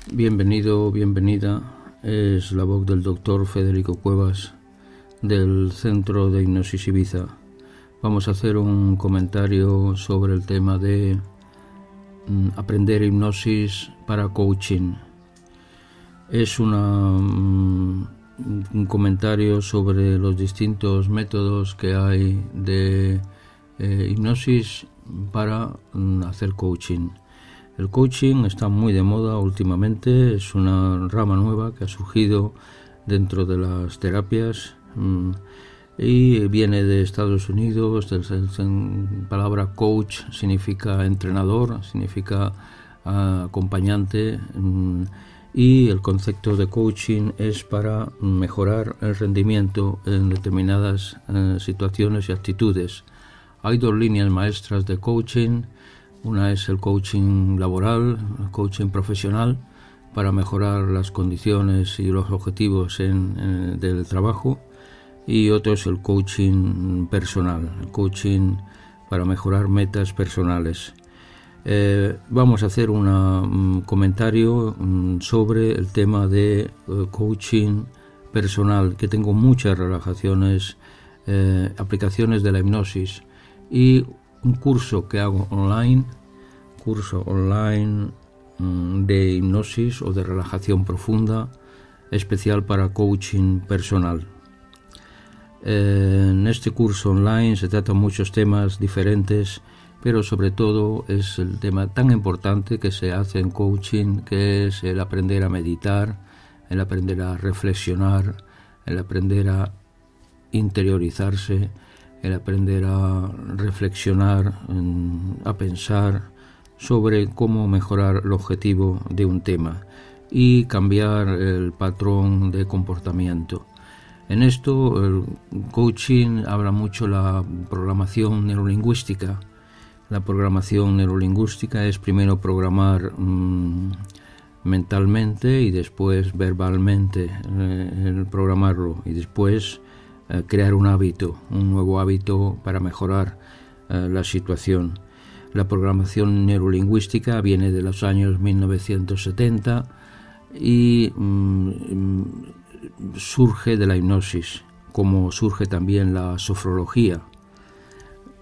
Bienvenido, bienvenida. Es la voz del doctor Federico Cuevas del Centro de Hipnosis Ibiza. Vamos a hacer un comentario sobre el tema de aprender hipnosis para coaching. Es un comentario sobre los distintos métodos que hay de hipnosis para hacer coaching. El coaching está muy de moda últimamente, es una rama nueva que ha surgido dentro de las terapias y viene de Estados Unidos. La palabra coach significa entrenador, significa acompañante, y el concepto de coaching es para mejorar el rendimiento en determinadas situaciones y actitudes. Hay dos líneas maestras de coaching. Una es el coaching laboral, el coaching profesional, para mejorar las condiciones y los objetivos del trabajo, y otro es el coaching personal, el coaching para mejorar metas personales. Vamos a hacer un comentario sobre el tema de coaching personal, que tengo muchas relajaciones, aplicaciones de la hipnosis y un curso que hago online, de hipnosis o de relajación profunda, especial para coaching personal. En este curso online se tratan muchos temas diferentes, pero sobre todo es el tema tan importante que se hace en coaching, que es el aprender a meditar, el aprender a reflexionar, el aprender a interiorizarse, el aprender a reflexionar, a pensar sobre cómo mejorar el objetivo de un tema y cambiar el patrón de comportamiento. En esto el coaching habla mucho la programación neurolingüística. La programación neurolingüística es primero programar mentalmente y después verbalmente, el programarlo, y después crear un hábito, un nuevo hábito para mejorar la situación. La programación neurolingüística viene de los años 1970 y surge de la hipnosis, como surge también la sofrología,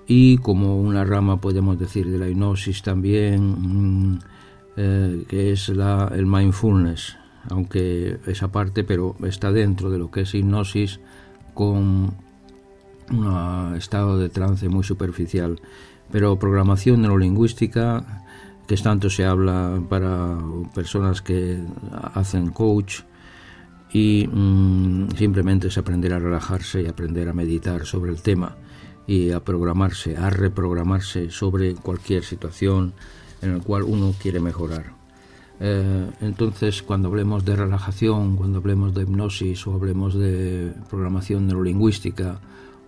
y como una rama, podemos decir, de la hipnosis también, que es el mindfulness, aunque esa parte, pero está dentro de lo que es hipnosis, con un estado de trance muy superficial. Pero programación neurolingüística, que tanto se habla para personas que hacen coach, y simplemente es aprender a relajarse y aprender a meditar sobre el tema y a programarse, a reprogramarse sobre cualquier situación en la cual uno quiere mejorar. Entonces, cuando hablemos de relajación, cuando hablemos de hipnosis o hablemos de programación neurolingüística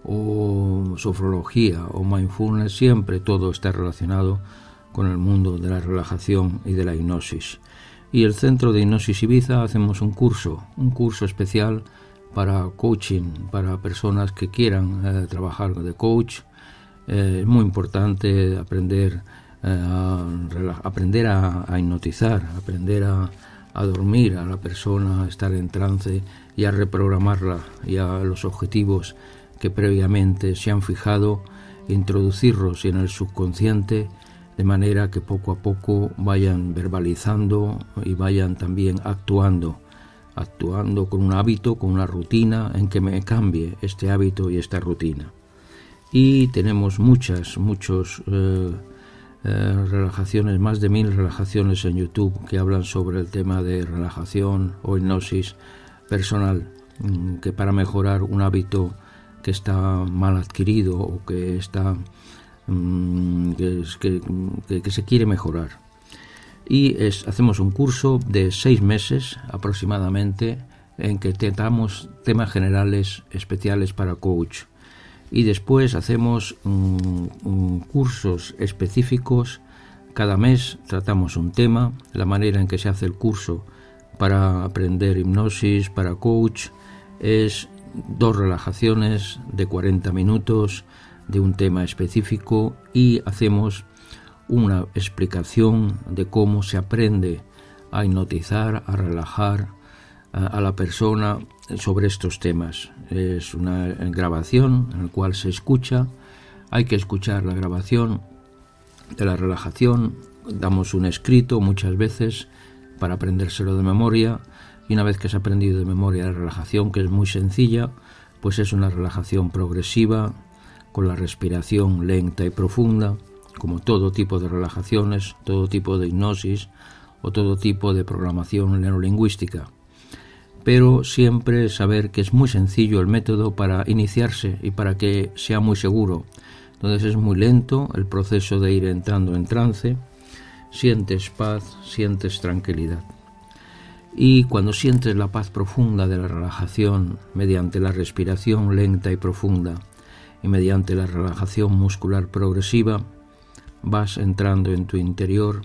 o sofrología o mindfulness, siempre todo está relacionado con el mundo de la relajación y de la hipnosis. Y el Centro de Hipnosis Ibiza hacemos un curso especial para coaching, para personas que quieran trabajar de coach. Es muy importante aprender a hipnotizar, aprender a dormir a la persona, a estar en trance y a reprogramarla, y a los objetivos que previamente se han fijado, introducirlos en el subconsciente, de manera que poco a poco vayan verbalizando y vayan también actuando con un hábito, con una rutina, en que me cambie este hábito y esta rutina. Y tenemos muchos relajaciones, más de 1000 relajaciones en YouTube que hablan sobre el tema de relajación o hipnosis personal, que para mejorar un hábito que está mal adquirido o que está que se quiere mejorar. Y hacemos un curso de 6 meses aproximadamente, en que tratamos temas generales especiales para coach, y después hacemos cursos específicos. Cada mes tratamos un tema. La manera en que se hace el curso para aprender hipnosis para coach es 2 relajaciones de 40 minutos de un tema específico, y hacemos una explicación de cómo se aprende a hipnotizar, a relajar a la persona sobre estos temas. Es una grabación en la cual se escucha, hay que escuchar la grabación de la relajación, damos un escrito muchas veces para aprendérselo de memoria, y una vez que se ha aprendido de memoria la relajación, que es muy sencilla, pues es una relajación progresiva, con la respiración lenta y profunda, como todo tipo de relajaciones, todo tipo de hipnosis o todo tipo de programación neurolingüística. Pero siempre saber que es muy sencillo el método para iniciarse y para que sea muy seguro. Entonces es muy lento el proceso de ir entrando en trance, sientes paz, sientes tranquilidad. Y cuando sientes la paz profunda de la relajación mediante la respiración lenta y profunda y mediante la relajación muscular progresiva, vas entrando en tu interior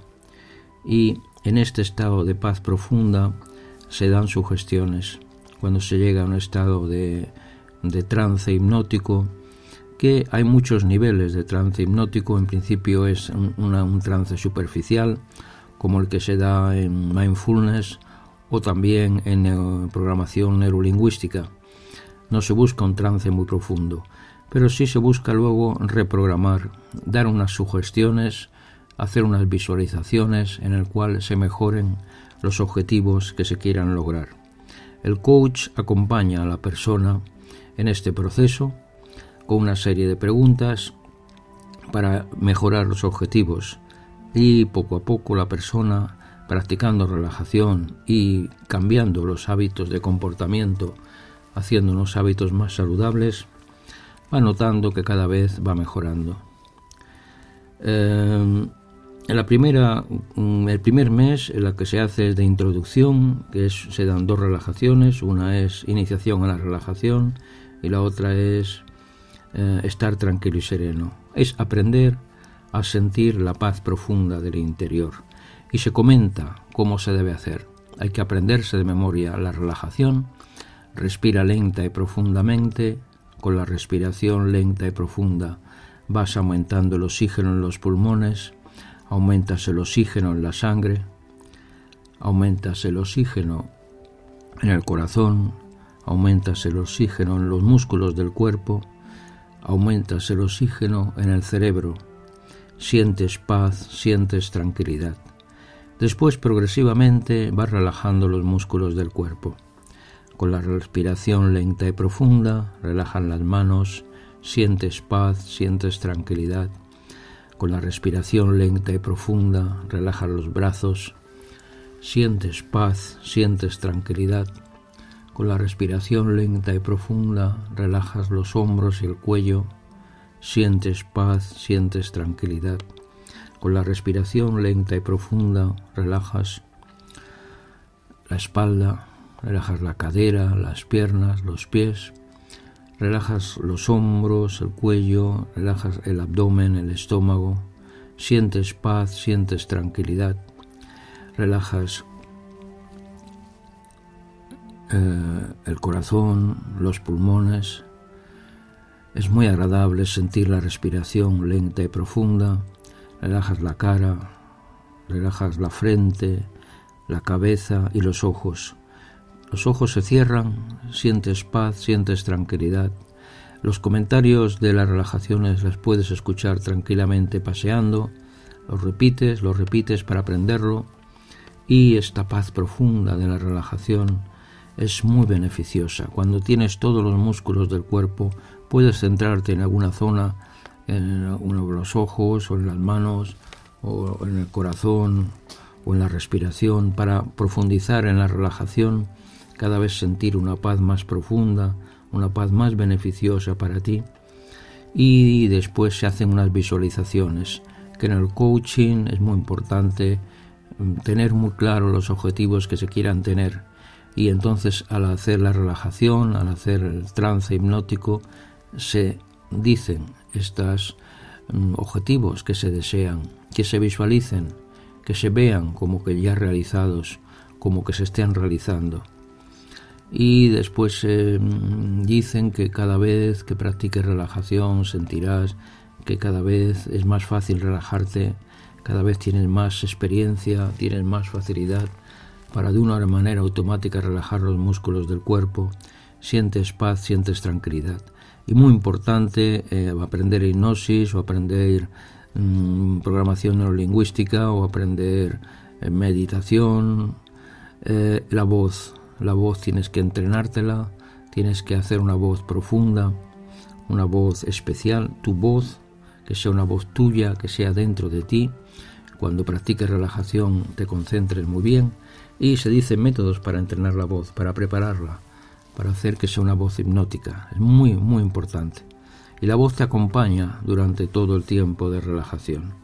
y en este estado de paz profunda se dan sugestiones. Cuando se llega a un estado de trance hipnótico, que hay muchos niveles de trance hipnótico, en principio es un trance superficial, como el que se da en mindfulness o también en programación neurolingüística. No se busca un trance muy profundo, pero sí se busca luego reprogramar, dar unas sugestiones, hacer unas visualizaciones en el cual se mejoren los objetivos que se quieran lograr. El coach acompaña a la persona en este proceso con una serie de preguntas para mejorar los objetivos, y poco a poco la persona, practicando relajación y cambiando los hábitos de comportamiento, haciendo unos hábitos más saludables, va notando que cada vez va mejorando. El primer mes en la que se hace es de introducción, se dan 2 relajaciones, una es iniciación a la relajación y la otra es estar tranquilo y sereno. Es aprender a sentir la paz profunda del interior, y se comenta cómo se debe hacer. Hay que aprenderse de memoria la relajación, respira lenta y profundamente. Con la respiración lenta y profunda vas aumentando el oxígeno en los pulmones, aumentas el oxígeno en la sangre, aumentas el oxígeno en el corazón, aumentas el oxígeno en los músculos del cuerpo, aumentas el oxígeno en el cerebro, sientes paz, sientes tranquilidad. Después progresivamente vas relajando los músculos del cuerpo. Con la respiración lenta y profunda, relajan las manos, sientes paz, sientes tranquilidad. Con la respiración lenta y profunda, relajas los brazos, sientes paz, sientes tranquilidad. Con la respiración lenta y profunda, relajas los hombros y el cuello, sientes paz, sientes tranquilidad. Con la respiración lenta y profunda, relajas la espalda, relajas la cadera, las piernas, los pies, relajas los hombros, el cuello, relajas el abdomen, el estómago, sientes paz, sientes tranquilidad, relajas el corazón, los pulmones. Es muy agradable sentir la respiración lenta y profunda, relajas la cara, relajas la frente, la cabeza y los ojos. Los ojos se cierran, sientes paz, sientes tranquilidad. Los comentarios de las relajaciones las puedes escuchar tranquilamente paseando, los repites para aprenderlo, y esta paz profunda de la relajación es muy beneficiosa. Cuando tienes todos los músculos del cuerpo, puedes centrarte en alguna zona, en uno de los ojos, o en las manos, o en el corazón, o en la respiración, para profundizar en la relajación, cada vez sentir una paz más profunda, una paz más beneficiosa para ti. Y después se hacen unas visualizaciones, que en el coaching es muy importante tener muy claro los objetivos que se quieran tener, y entonces al hacer la relajación, al hacer el trance hipnótico, se dicen estos objetivos que se desean, que se visualicen, que se vean como que ya realizados, como que se estén realizando. Y después dicen que cada vez que practiques relajación sentirás que cada vez es más fácil relajarte, cada vez tienes más experiencia, tienes más facilidad para de una manera automática relajar los músculos del cuerpo. Sientes paz, sientes tranquilidad. Y muy importante, aprender hipnosis o aprender programación neurolingüística o aprender meditación. La voz tienes que entrenártela, tienes que hacer una voz profunda, una voz especial, tu voz, que sea una voz tuya, que sea dentro de ti. Cuando practiques relajación te concentres muy bien, y se dicen métodos para entrenar la voz, para prepararla, para hacer que sea una voz hipnótica. Es muy, muy importante. Y la voz te acompaña durante todo el tiempo de relajación.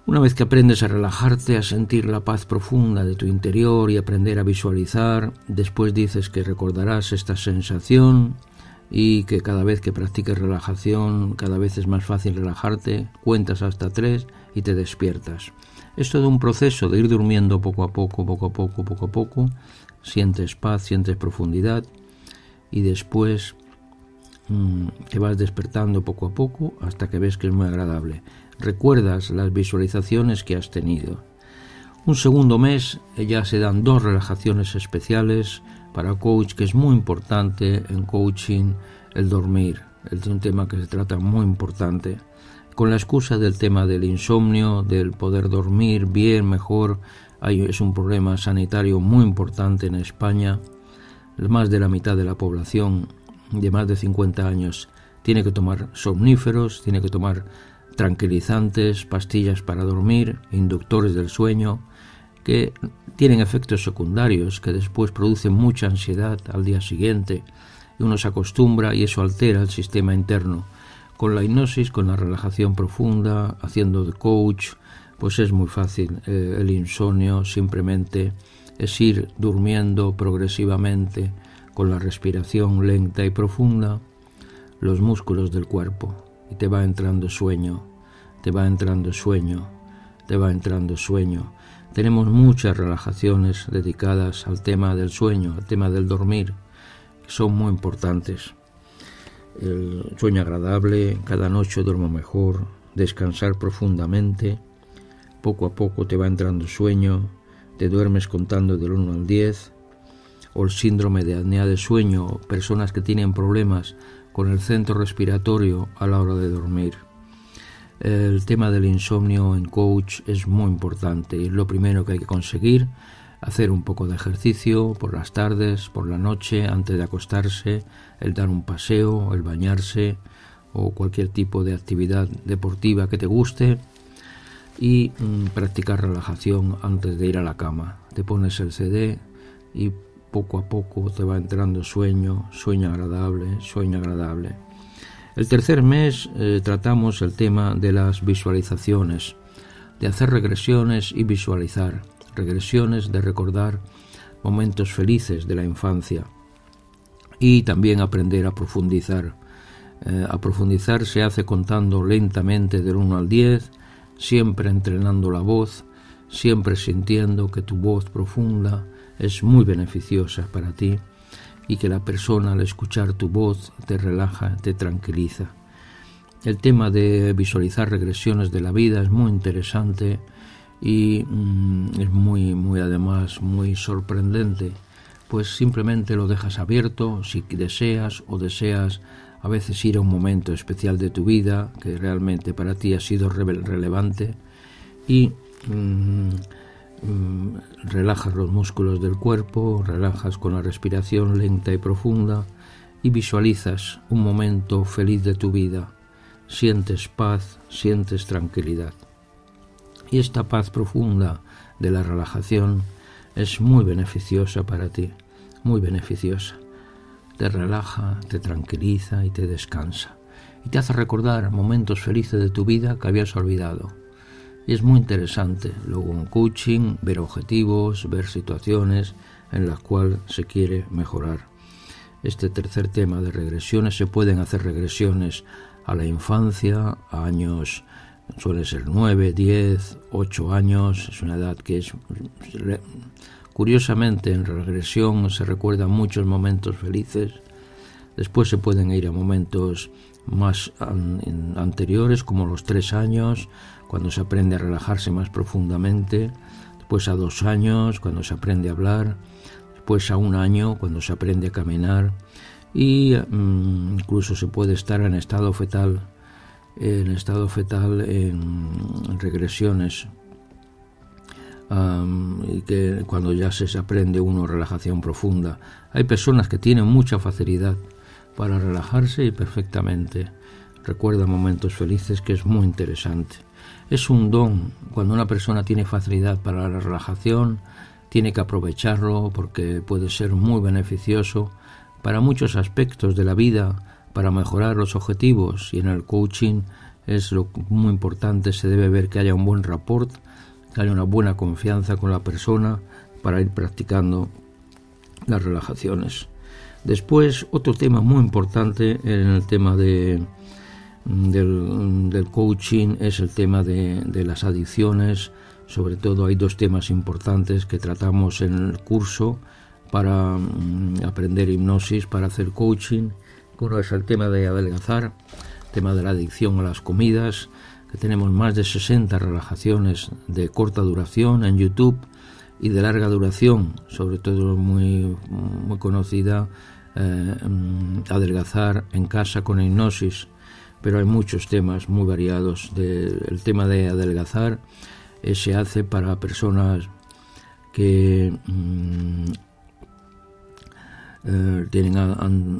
Una vez que aprendes a relajarte, a sentir la paz profunda de tu interior y aprender a visualizar, después dices que recordarás esta sensación y que cada vez que practiques relajación, cada vez es más fácil relajarte, cuentas hasta 3 y te despiertas. Es todo un proceso de ir durmiendo poco a poco, sientes paz, sientes profundidad y después te vas despertando poco a poco hasta que ves que es muy agradable. Recuerdas las visualizaciones que has tenido. Un segundo mes ya se dan 2 relajaciones especiales para coach, que es muy importante en coaching el dormir. Es un tema que se trata muy importante. Con la excusa del tema del insomnio, del poder dormir bien, mejor, es un problema sanitario muy importante en España. Más de la mitad de la población de más de 50 años tiene que tomar somníferos, tiene que tomar tranquilizantes, pastillas para dormir, inductores del sueño, que tienen efectos secundarios que después producen mucha ansiedad al día siguiente, y uno se acostumbra y eso altera el sistema interno. Con la hipnosis, con la relajación profunda, haciendo de coach, pues es muy fácil. El insomnio simplemente es ir durmiendo progresivamente con la respiración lenta y profunda los músculos del cuerpo, y te va entrando sueño, te va entrando sueño, te va entrando sueño. Tenemos muchas relajaciones dedicadas al tema del sueño, al tema del dormir, que son muy importantes. El sueño agradable, cada noche duermo mejor, descansar profundamente, poco a poco te va entrando sueño, te duermes contando del 1 al 10, o el síndrome de apnea de sueño, personas que tienen problemas con el centro respiratorio a la hora de dormir. El tema del insomnio en coach es muy importante y es lo primero que hay que conseguir, hacer un poco de ejercicio por las tardes, por la noche, antes de acostarse, el dar un paseo, el bañarse o cualquier tipo de actividad deportiva que te guste y practicar relajación antes de ir a la cama. Te pones el CD y poco a poco te va entrando sueño, sueño agradable, sueño agradable. El tercer mes tratamos el tema de las visualizaciones, de hacer regresiones y visualizar, regresiones de recordar momentos felices de la infancia y también aprender a profundizar. A profundizar se hace contando lentamente del 1 al 10, siempre entrenando la voz, siempre sintiendo que tu voz profunda es muy beneficiosa para ti y que la persona al escuchar tu voz te relaja, te tranquiliza. El tema de visualizar regresiones de la vida es muy interesante y es muy además muy sorprendente, pues simplemente lo dejas abierto si deseas a veces ir a un momento especial de tu vida que realmente para ti ha sido relevante y relajas los músculos del cuerpo, relajas con la respiración lenta y profunda y visualizas un momento feliz de tu vida. Sientes paz, sientes tranquilidad. Y esta paz profunda de la relajación es muy beneficiosa para ti, muy beneficiosa. Te relaja, te tranquiliza y te descansa. Y te hace recordar momentos felices de tu vida que habías olvidado. Y es muy interesante, luego en coaching, ver objetivos, ver situaciones en las cuales se quiere mejorar. Este tercer tema de regresiones, se pueden hacer regresiones a la infancia, a años, suele ser 9, 10, 8 años, es una edad que es... Curiosamente, en regresión se recuerdan muchos momentos felices, después se pueden ir a momentos más anteriores, como los 3 años, cuando se aprende a relajarse más profundamente. después a 2 años cuando se aprende a hablar, después a 1 año cuando se aprende a caminar, y incluso se puede estar en estado fetal en regresiones, y que cuando ya se aprende uno relajación profunda. Hay personas que tienen mucha facilidad para relajarse y perfectamente recuerdan momentos felices, que es muy interesante. Es un don. Cuando una persona tiene facilidad para la relajación, tiene que aprovecharlo, porque puede ser muy beneficioso para muchos aspectos de la vida, para mejorar los objetivos, y en el coaching es muy importante. Se debe ver que haya un buen rapport, que haya una buena confianza con la persona para ir practicando las relajaciones. Después, otro tema muy importante en el tema del coaching es el tema de las adicciones. Sobre todo hay 2 temas importantes que tratamos en el curso para aprender hipnosis, para hacer coaching. Uno es el tema de adelgazar, el tema de la adicción a las comidas, que tenemos más de 60 relajaciones de corta duración en YouTube y de larga duración, sobre todo muy conocida, adelgazar en casa con hipnosis. Pero hay muchos temas muy variados. El tema de adelgazar se hace para personas que tienen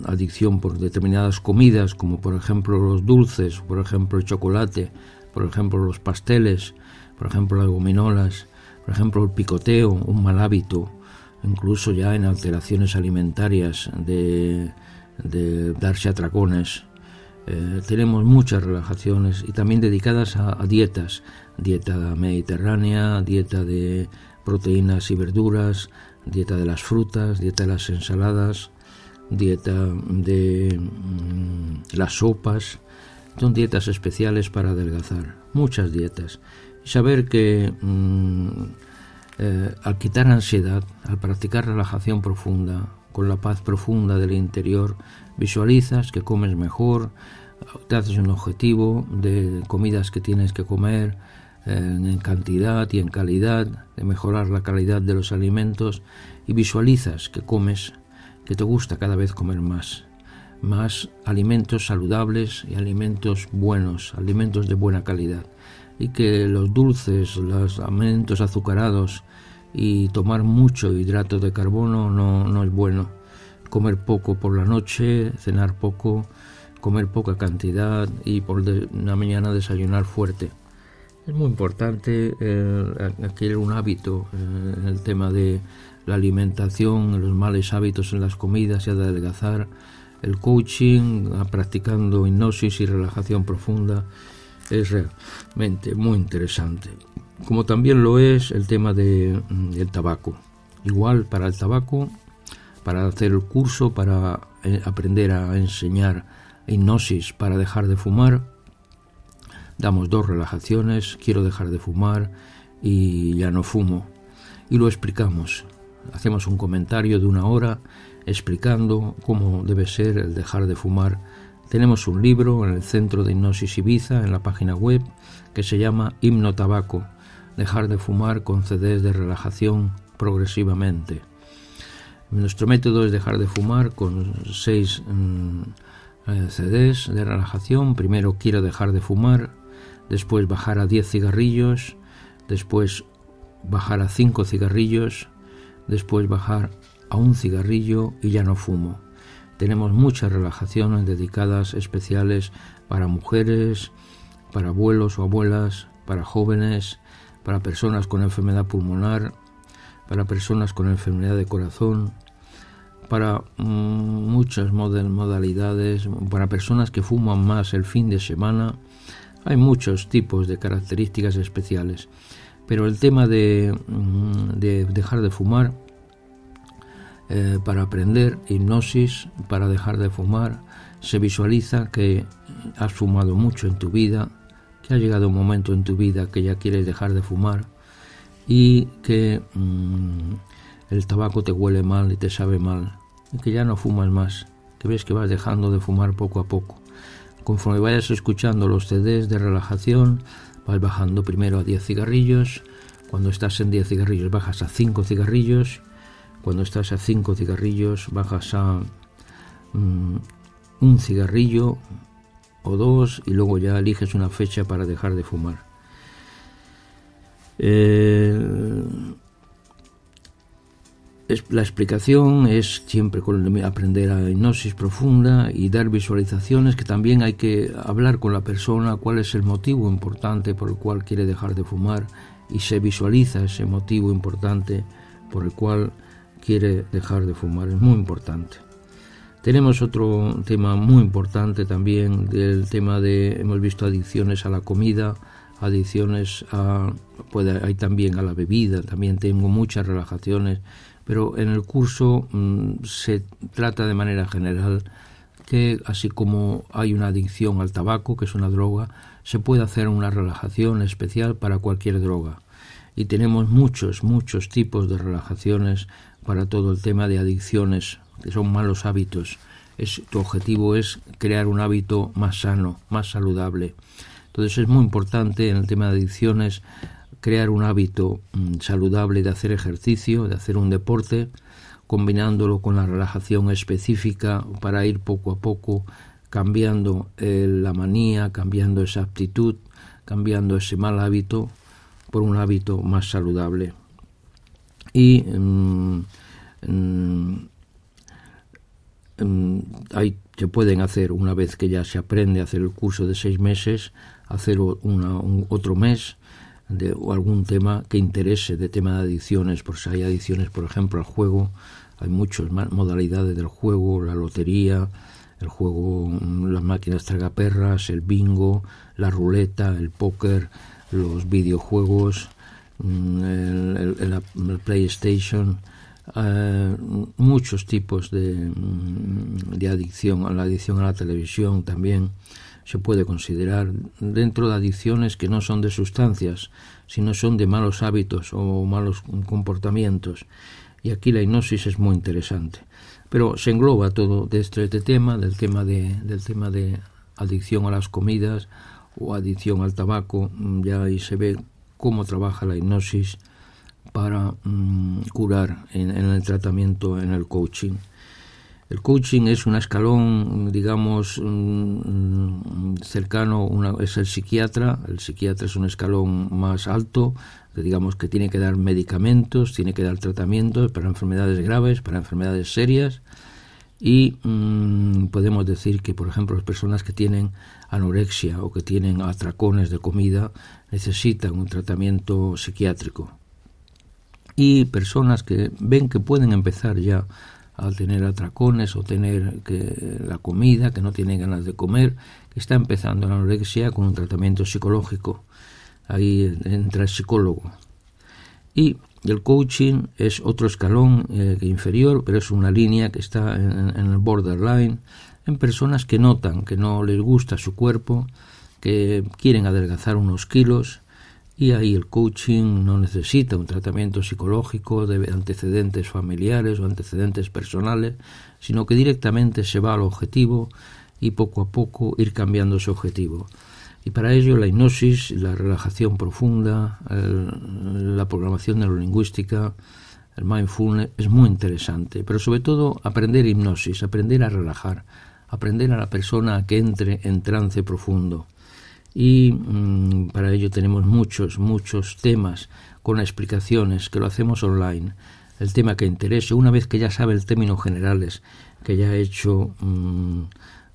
adicción por determinadas comidas, como por ejemplo los dulces, por ejemplo el chocolate, por ejemplo los pasteles, por ejemplo las gominolas, por ejemplo el picoteo, un mal hábito, incluso ya en alteraciones alimentarias de darse atracones. Tenemos muchas relajaciones y también dedicadas a dietas, dieta mediterránea, dieta de proteínas y verduras, dieta de las frutas, dieta de las ensaladas, dieta de las sopas. Son dietas especiales para adelgazar, muchas dietas. Y saber que al quitar ansiedad, al practicar relajación profunda, con la paz profunda del interior, visualizas que comes mejor, te haces un objetivo de comidas que tienes que comer en cantidad y en calidad, de mejorar la calidad de los alimentos, y visualizas que comes, que te gusta cada vez comer más alimentos saludables y alimentos buenos, alimentos de buena calidad, y que los dulces, los alimentos azucarados y tomar mucho hidrato de carbono no es bueno. Comer poco por la noche, cenar poco, comer poca cantidad y por la mañana desayunar fuerte. Es muy importante adquirir un hábito en el tema de la alimentación, los malos hábitos en las comidas y adelgazar. El coaching, practicando hipnosis y relajación profunda, es realmente muy interesante. Como también lo es el tema del tabaco. Igual para el tabaco, para hacer el curso, para aprender a enseñar hipnosis para dejar de fumar, damos 2 relajaciones: quiero dejar de fumar y ya no fumo, y lo explicamos. Hacemos un comentario de 1 hora explicando cómo debe ser el dejar de fumar. Tenemos un libro en el Centro de Hipnosis Ibiza, en la página web, que se llama Hipnotabaco, dejar de fumar con CDs de relajación progresivamente. Nuestro método es dejar de fumar con 6 CDs de relajación. Primero quiero dejar de fumar, después bajar a 10 cigarrillos, después bajar a 5 cigarrillos, después bajar a 1 cigarrillo y ya no fumo. Tenemos muchas relajaciones dedicadas especiales para mujeres, para abuelos o abuelas, para jóvenes, para personas con enfermedad pulmonar, para personas con enfermedad de corazón, para muchas modalidades, para personas que fuman más el fin de semana. Hay muchos tipos de características especiales, pero el tema de dejar de fumar, para aprender hipnosis, para dejar de fumar, se visualiza que has fumado mucho en tu vida, que ha llegado un momento en tu vida que ya quieres dejar de fumar y que el tabaco te huele mal y te sabe mal, y que ya no fumas más, que ves que vas dejando de fumar poco a poco. Conforme vayas escuchando los CDs de relajación, vas bajando primero a 10 cigarrillos, Cuando estás en 10 cigarrillos bajas a 5 cigarrillos. Cuando estás a 5 cigarrillos bajas a un cigarrillo o 2 y luego ya eliges una fecha para dejar de fumar. La explicación es siempre aprender a hipnosis profunda y dar visualizaciones, que también hay que hablar con la persona cuál es el motivo importante por el cual quiere dejar de fumar, y se visualiza ese motivo importante por el cual quiere dejar de fumar. Es muy importante. Tenemos otro tema muy importante también, del tema hemos visto adicciones a la comida, adicciones hay también a la bebida, también tengo muchas relajaciones, pero en el curso se trata de manera general que así como hay una adicción al tabaco, que es una droga, se puede hacer una relajación especial para cualquier droga. Y tenemos muchos tipos de relajaciones para todo el tema de adicciones, que son malos hábitos. Tu objetivo es crear un hábito más sano, más saludable. Entonces es muy importante en el tema de adicciones crear un hábito saludable de hacer ejercicio, de hacer un deporte, combinándolo con la relajación específica para ir poco a poco cambiando la manía, cambiando esa actitud, cambiando ese mal hábito por un hábito más saludable. Y se pueden hacer, una vez que ya se aprende a hacer el curso de 6 meses, hacer otro mes o algún tema que interese, de tema de adicciones, por si hay adicciones, por ejemplo, al juego. Hay muchas modalidades del juego: la lotería, el juego, las máquinas tragaperras, el bingo, la ruleta, el póker, los videojuegos, el PlayStation. Muchos tipos de adicción. La adicción a la televisión también se puede considerar dentro de adicciones que no son de sustancias, sino son de malos hábitos o malos comportamientos. Y aquí la hipnosis es muy interesante. Pero se engloba todo de este tema, del tema de adicción a las comidas o adicción al tabaco. Ya ahí se ve cómo trabaja la hipnosis para curar en el tratamiento, en el coaching. El coaching es un escalón, digamos, cercano, es el psiquiatra. El psiquiatra es un escalón más alto, digamos que tiene que dar medicamentos, tiene que dar tratamientos para enfermedades graves, para enfermedades serias. Y podemos decir que, por ejemplo, las personas que tienen anorexia o que tienen atracones de comida necesitan un tratamiento psiquiátrico. Y personas que ven que pueden empezar ya a tener atracones o tener la comida, que no tienen ganas de comer, que está empezando la anorexia, con un tratamiento psicológico. Ahí entra el psicólogo. Y el coaching es otro escalón inferior, pero es una línea que está en el borderline, en personas que notan que no les gusta su cuerpo, que quieren adelgazar unos kilos. Y ahí el coaching no necesita un tratamiento psicológico de antecedentes familiares o antecedentes personales, sino que directamente se va al objetivo y poco a poco ir cambiando ese objetivo. Y para ello la hipnosis, la relajación profunda, la programación neurolingüística, el mindfulness es muy interesante. Pero sobre todo aprender hipnosis, aprender a relajar, aprender a la persona a que entre en trance profundo. Y para ello tenemos muchos temas con explicaciones, que lo hacemos online. El tema que interese, una vez que ya sabe el términos generales, que ya ha hecho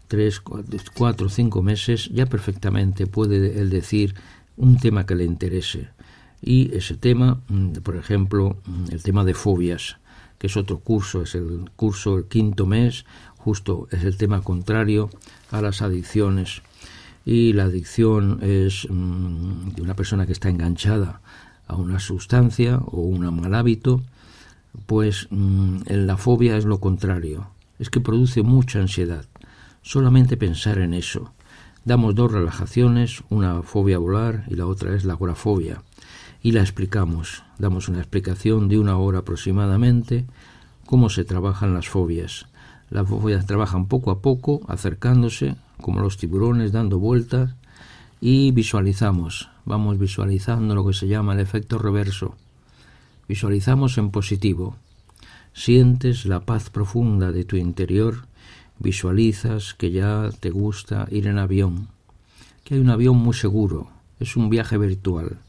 3, 4, 5 meses, ya perfectamente puede él decir un tema que le interese. Y ese tema, por ejemplo, el tema de fobias, que es otro curso, es el curso, el 5º mes, justo es el tema contrario a las adicciones. Y la adicción es de una persona que está enganchada a una sustancia o un mal hábito, pues la fobia es lo contrario, es que produce mucha ansiedad. Solamente pensar en eso. Damos 2 relajaciones, una fobia a volar y la otra es la agorafobia, y la explicamos. Damos una explicación de 1 hora aproximadamente, cómo se trabajan las fobias. Las fobias trabajan poco a poco, acercándose, como los tiburones, dando vueltas, y visualizamos. Vamos visualizando lo que se llama el efecto reverso. Visualizamos en positivo. Sientes la paz profunda de tu interior. Visualizas que ya te gusta ir en avión. Que hay un avión muy seguro. Es un viaje virtual.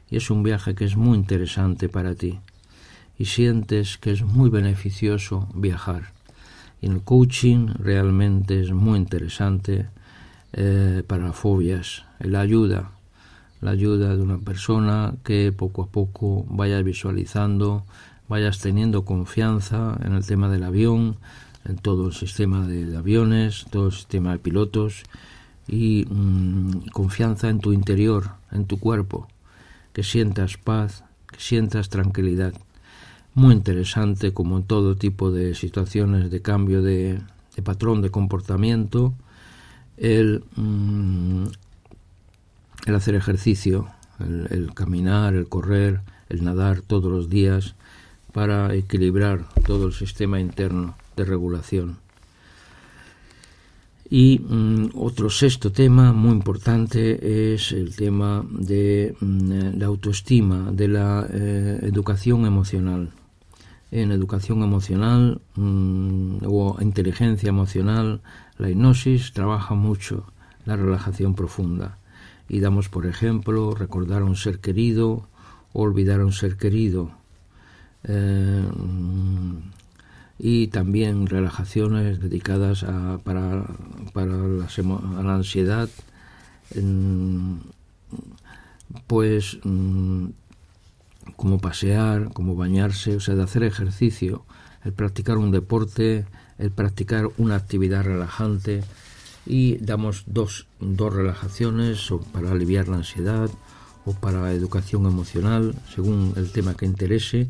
Y es un viaje que es muy interesante para ti. Y sientes que es muy beneficioso viajar. Y el coaching realmente es muy interesante para fobias. La ayuda de una persona que poco a poco vayas visualizando, vayas teniendo confianza en el tema del avión, en todo el sistema de aviones, todo el sistema de pilotos y confianza en tu interior, en tu cuerpo, que sientas paz, que sientas tranquilidad. Muy interesante, como en todo tipo de situaciones de cambio de patrón de comportamiento, el hacer ejercicio, el caminar, el correr, el nadar todos los días para equilibrar todo el sistema interno de regulación. Y otro sexto tema muy importante es el tema de la autoestima, de la educación emocional. En educación emocional o inteligencia emocional, la hipnosis trabaja mucho la relajación profunda. Y damos, por ejemplo, recordar a un ser querido o olvidar a un ser querido. Y también relajaciones dedicadas para la ansiedad, pues como pasear, como bañarse, o sea, de hacer ejercicio, el practicar un deporte, el practicar una actividad relajante. Y damos dos relajaciones para aliviar la ansiedad o para educación emocional, según el tema que interese,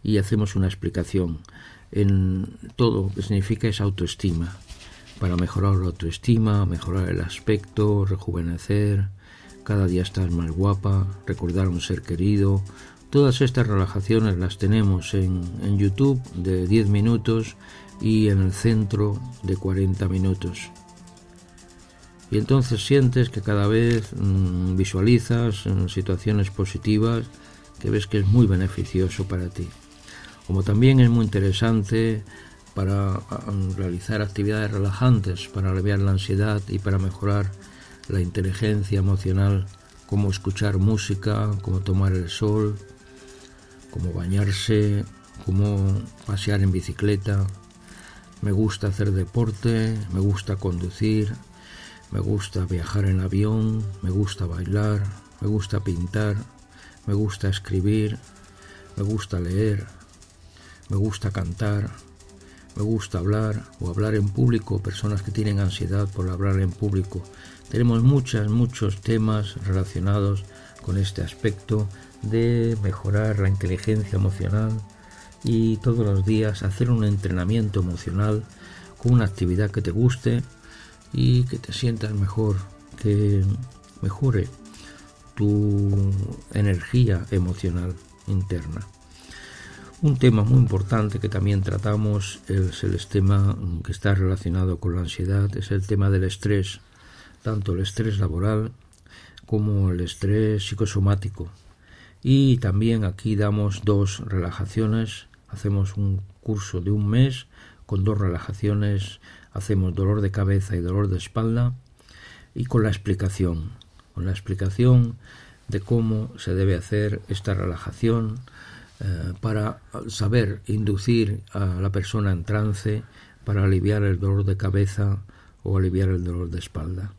y hacemos una explicación en todo lo que significa esa autoestima, para mejorar la autoestima, mejorar el aspecto, rejuvenecer, cada día estás más guapa, recordar a un ser querido. Todas estas relajaciones las tenemos en YouTube de 10 minutos y en el centro de 40 minutos. Y entonces sientes que cada vez visualizas situaciones positivas que ves que es muy beneficioso para ti. Como también es muy interesante para realizar actividades relajantes, para aliviar la ansiedad y para mejorar la inteligencia emocional, como escuchar música, como tomar el sol, como bañarse, como pasear en bicicleta. Me gusta hacer deporte, me gusta conducir, me gusta viajar en avión, me gusta bailar, me gusta pintar, me gusta escribir, me gusta leer, me gusta cantar, me gusta hablar o hablar en público, personas que tienen ansiedad por hablar en público. Tenemos muchos temas relacionados con este aspecto de mejorar la inteligencia emocional y todos los días hacer un entrenamiento emocional con una actividad que te guste y que te sientas mejor, que mejore tu energía emocional interna. Un tema muy importante que también tratamos es el tema que está relacionado con la ansiedad, es el tema del estrés, tanto el estrés laboral como el estrés psicosomático. Y también aquí damos 2 relajaciones, hacemos un curso de un mes con 2 relajaciones, hacemos dolor de cabeza y dolor de espalda y con la explicación de cómo se debe hacer esta relajación para saber inducir a la persona en trance para aliviar el dolor de cabeza o aliviar el dolor de espalda.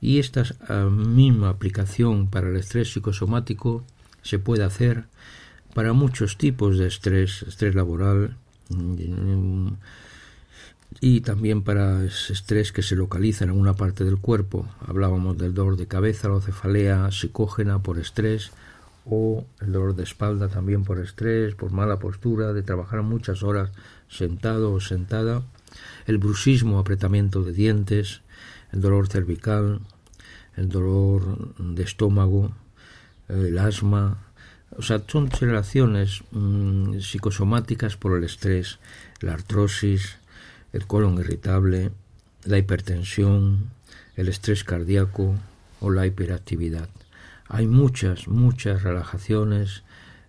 Y esta misma aplicación para el estrés psicosomático se puede hacer para muchos tipos de estrés laboral y también para ese estrés que se localiza en alguna parte del cuerpo. Hablábamos del dolor de cabeza, la cefalea psicógena por estrés, o el dolor de espalda también por estrés, por mala postura, de trabajar muchas horas sentado o sentada, el bruxismo, apretamiento de dientes, el dolor cervical, el dolor de estómago, el asma. O sea, son relaciones psicosomáticas por el estrés, la artrosis, el colon irritable, la hipertensión, el estrés cardíaco, o la hiperactividad. Hay muchas relajaciones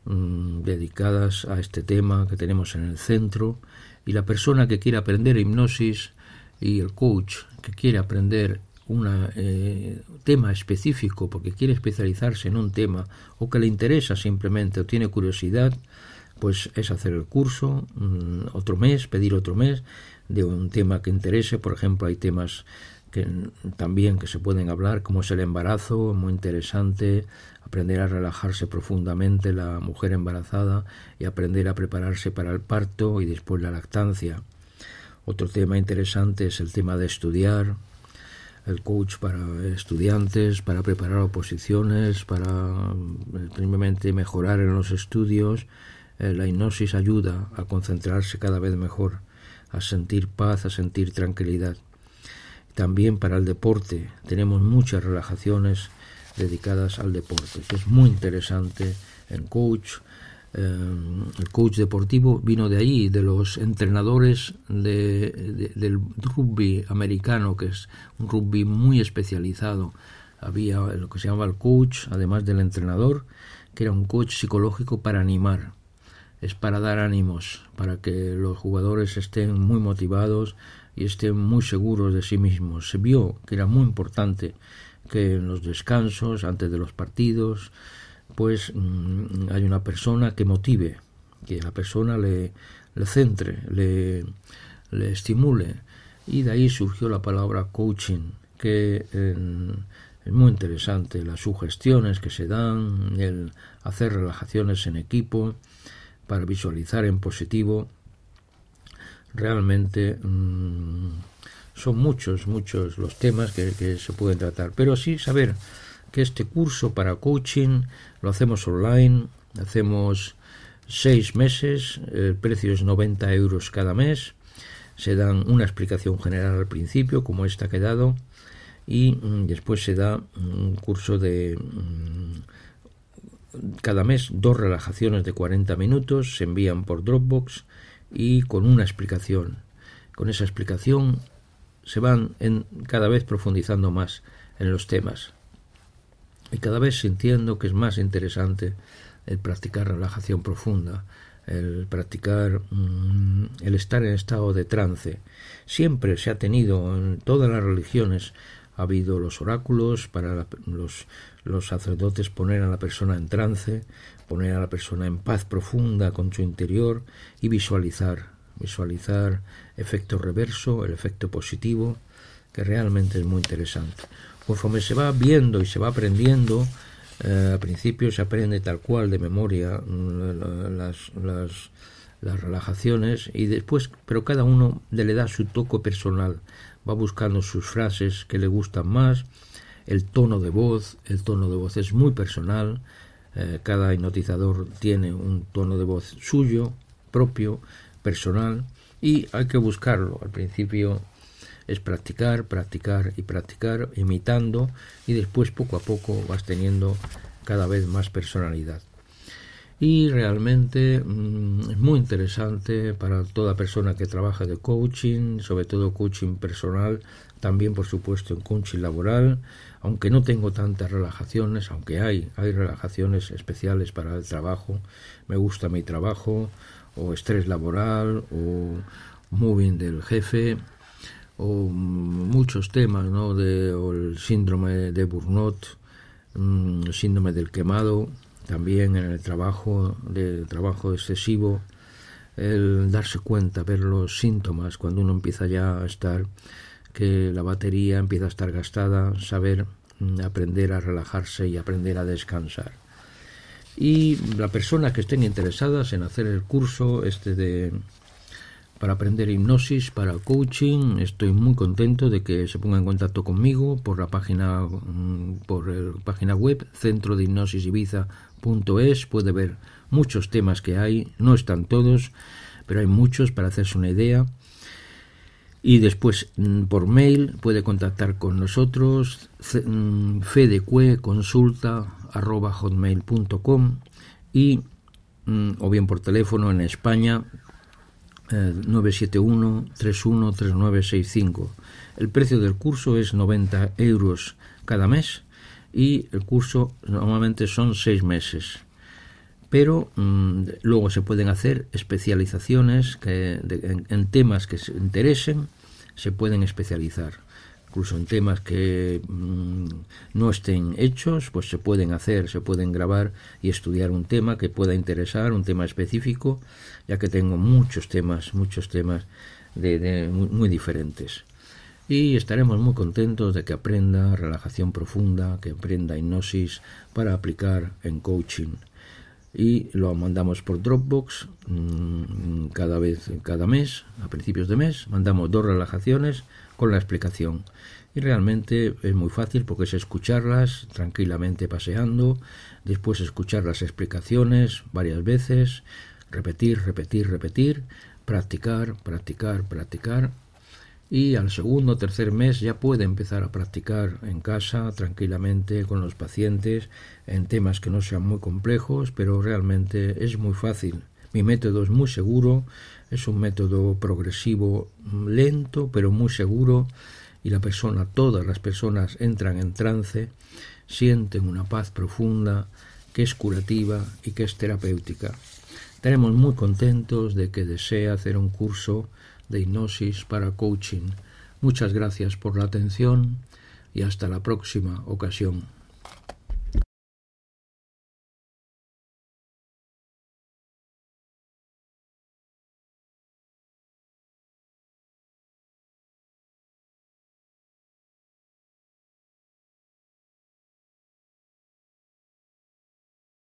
dedicadas a este tema que tenemos en el centro, y la persona que quiere aprender hipnosis y el coach que quiere aprender un tema específico porque quiere especializarse en un tema o que le interesa simplemente o tiene curiosidad, pues es hacer el curso otro mes, pedir otro mes de un tema que interese. Por ejemplo, hay temas que también que se pueden hablar, como es el embarazo, muy interesante, aprender a relajarse profundamente la mujer embarazada y aprender a prepararse para el parto y después la lactancia. Otro tema interesante es el tema de estudiar, el coach para estudiantes, para preparar oposiciones, para simplemente mejorar en los estudios. La hipnosis ayuda a concentrarse cada vez mejor, a sentir paz, a sentir tranquilidad. También para el deporte tenemos muchas relajaciones dedicadas al deporte, que es muy interesante en coach. El coach deportivo vino de ahí, de los entrenadores del rugby americano, que es un rugby muy especializado. Había lo que se llamaba el coach, además del entrenador, que era un coach psicológico para animar. Es para dar ánimos, para que los jugadores estén muy motivados y estén muy seguros de sí mismos. Se vio que era muy importante que en los descansos, antes de los partidos, pues hay una persona que motive, que la persona le centre, le estimule. Y de ahí surgió la palabra coaching, que es muy interesante, las sugestiones que se dan, el hacer relajaciones en equipo para visualizar en positivo. Realmente son muchos los temas que se pueden tratar, pero sí saber que este curso para coaching lo hacemos online, hacemos 6 meses, el precio es 90 euros cada mes, se dan una explicación general al principio, como esta que he dado, y después se da un curso de cada mes 2 relajaciones de 40 minutos, se envían por Dropbox y con una explicación. Con esa explicación se van cada vez profundizando más en los temas y cada vez sintiendo que es más interesante el practicar relajación profunda, el practicar el estar en estado de trance. Siempre se ha tenido en todas las religiones, ha habido los oráculos para los sacerdotes poner a la persona en trance, poner a la persona en paz profunda con su interior y visualizar efecto reverso, el efecto positivo, que realmente es muy interesante. Conforme se va viendo y se va aprendiendo, al principio se aprende tal cual de memoria las relajaciones y después, pero cada uno le da su toque personal, va buscando sus frases que le gustan más, el tono de voz es muy personal, cada hipnotizador tiene un tono de voz suyo, propio, personal, y hay que buscarlo. Al principio es practicar, imitando, y después poco a poco vas teniendo cada vez más personalidad. Y realmente es muy interesante para toda persona que trabaja de coaching, sobre todo coaching personal, también por supuesto en coaching laboral, aunque no tengo tantas relajaciones, aunque hay relajaciones especiales para el trabajo, me gusta mi trabajo, o estrés laboral, o moving del jefe, o muchos temas, ¿no? O el síndrome de burnout, el síndrome del quemado, también en el trabajo excesivo, el darse cuenta, ver los síntomas cuando uno empieza ya a estar, que la batería empieza a estar gastada, saber aprender a relajarse y aprender a descansar. Y las personas que estén interesadas en hacer el curso para aprender hipnosis, para coaching, estoy muy contento de que se pongan en contacto conmigo por la página web centrodehipnosisibiza.es. Puede ver muchos temas que hay, no están todos, pero hay muchos para hacerse una idea. Y después por mail puede contactar con nosotros, fedecueconsulta@hotmail.com, y o bien por teléfono en España 971-313965. El precio del curso es 90 euros cada mes y el curso normalmente son 6 meses. Pero luego se pueden hacer especializaciones en temas que se interesen, se pueden especializar. Incluso en temas que no estén hechos, pues se pueden hacer, se pueden grabar y estudiar un tema que pueda interesar, un tema específico, ya que tengo muchos temas muy diferentes. Y estaremos muy contentos de que aprenda relajación profunda, que aprenda hipnosis para aplicar en coaching. Y lo mandamos por Dropbox cada mes, a principios de mes, mandamos 2 relajaciones con la explicación. Y realmente es muy fácil porque es escucharlas tranquilamente paseando, después escuchar las explicaciones varias veces, repetir, practicar, y al segundo o tercer mes ya puede empezar a practicar en casa tranquilamente con los pacientes en temas que no sean muy complejos, pero realmente es muy fácil. Mi método es muy seguro, es un método progresivo, lento pero muy seguro, y todas las personas entran en trance, sienten una paz profunda que es curativa y que es terapéutica. Estaremos muy contentos de que desee hacer un curso de hipnosis para coaching. Muchas gracias por la atención y hasta la próxima ocasión.